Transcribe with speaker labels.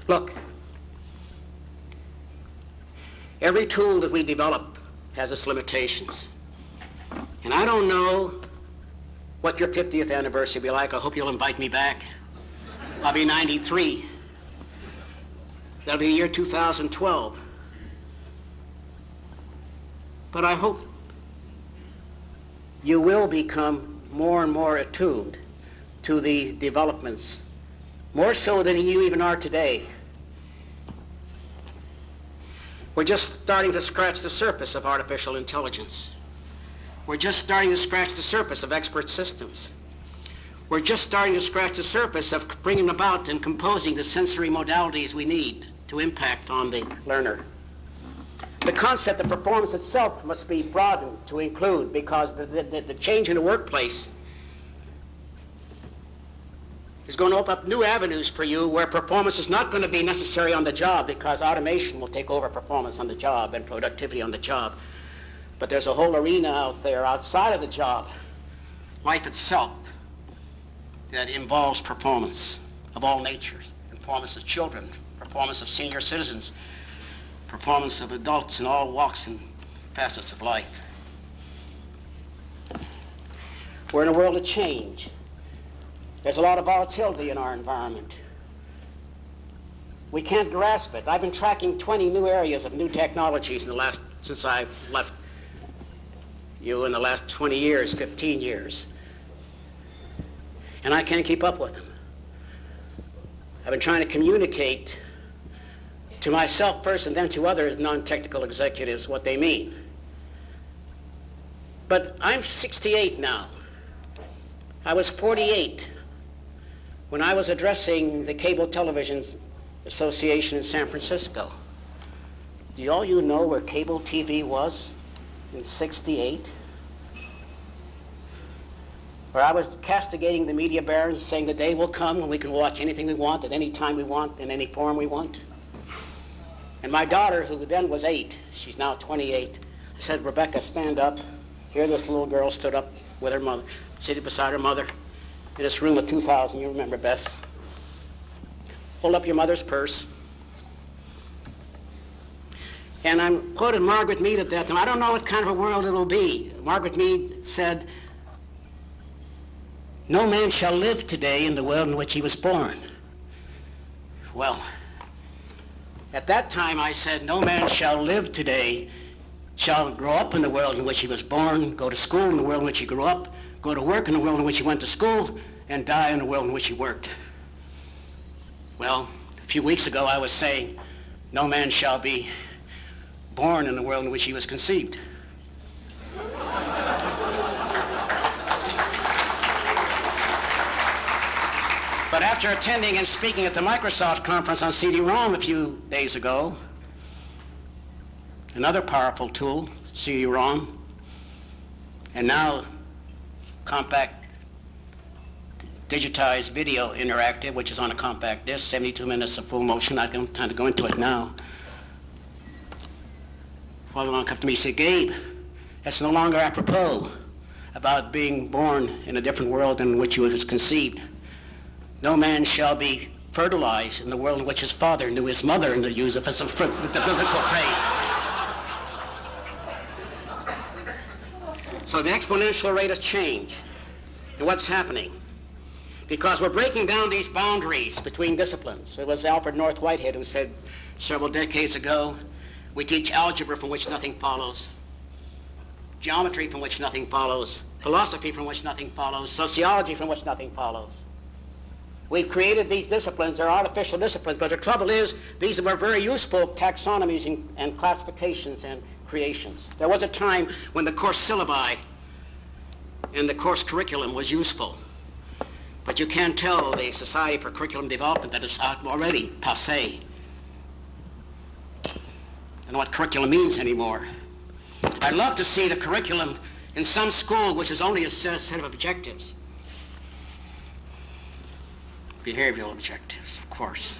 Speaker 1: Look, every tool that we develop has its limitations. And I don't know what your 50th anniversary will be like. I hope you'll invite me back. I'll be 93. That'll be the year 2012. But I hope you will become more and more attuned to the developments, more so than you even are today. We're just starting to scratch the surface of artificial intelligence. We're just starting to scratch the surface of expert systems. We're just starting to scratch the surface of bringing about and composing the sensory modalities we need to impact on the learner. The concept of performance itself must be broadened to include, because the change in the workplace is going to open up new avenues for you where performance is not going to be necessary on the job, because automation will take over performance on the job and productivity on the job. But there's a whole arena out there outside of the job, life itself, that involves performance of all natures, performance of children, performance of senior citizens, performance of adults in all walks and facets of life. We're in a world of change. There's a lot of volatility in our environment. We can't grasp it. I've been tracking 20 new areas of new technologies since I've left you in the last 20 years, 15 years. And I can't keep up with them. I've been trying to communicate to myself first and then to others, non-technical executives, what they mean. But I'm 68 now. I was 48 when I was addressing the Cable Television Association in San Francisco. Do all you know where cable TV was in 68? Where I was castigating the media barons, saying the day will come when we can watch anything we want at any time we want in any form we want. And my daughter, who then was 8, she's now 28, I said, Rebecca, stand up. Here this little girl stood up with her mother, seated beside her mother in this room of 2,000, you remember, Bess. Hold up your mother's purse. And I'm quoted Margaret Mead at that time. I don't know what kind of a world it'll be. Margaret Mead said, no man shall live today in the world in which he was born. Well, at that time I said, no man shall live today, shall grow up in the world in which he was born, go to school in the world in which he grew up, go to work in the world in which he went to school, and die in the world in which he worked. Well, a few weeks ago I was saying, no man shall be born in the world in which he was conceived. But after attending and speaking at the Microsoft conference on CD-ROM a few days ago, another powerful tool, CD-ROM, and now compact digitized video interactive, which is on a compact disc, 72 minutes of full motion. I don't have time to go into it now. Father along come to me and said, Gabe, that's no longer apropos about being born in a different world than in which you was conceived. No man shall be fertilized in the world in which his father knew his mother, and to use it as the biblical phrase. So the exponential rate of change and what's happening, because we're breaking down these boundaries between disciplines. It was Alfred North Whitehead who said several decades ago, we teach algebra from which nothing follows, geometry from which nothing follows, philosophy from which nothing follows, sociology from which nothing follows. We've created these disciplines, they're artificial disciplines, but the trouble is these were very useful taxonomies and classifications and creations. There was a time when the course syllabi and the course curriculum was useful, but you can't tell the Society for Curriculum Development that it's already passé. I don't know what curriculum means anymore. I'd love to see the curriculum in some school which is only a set of objectives. Behavioral objectives, of course.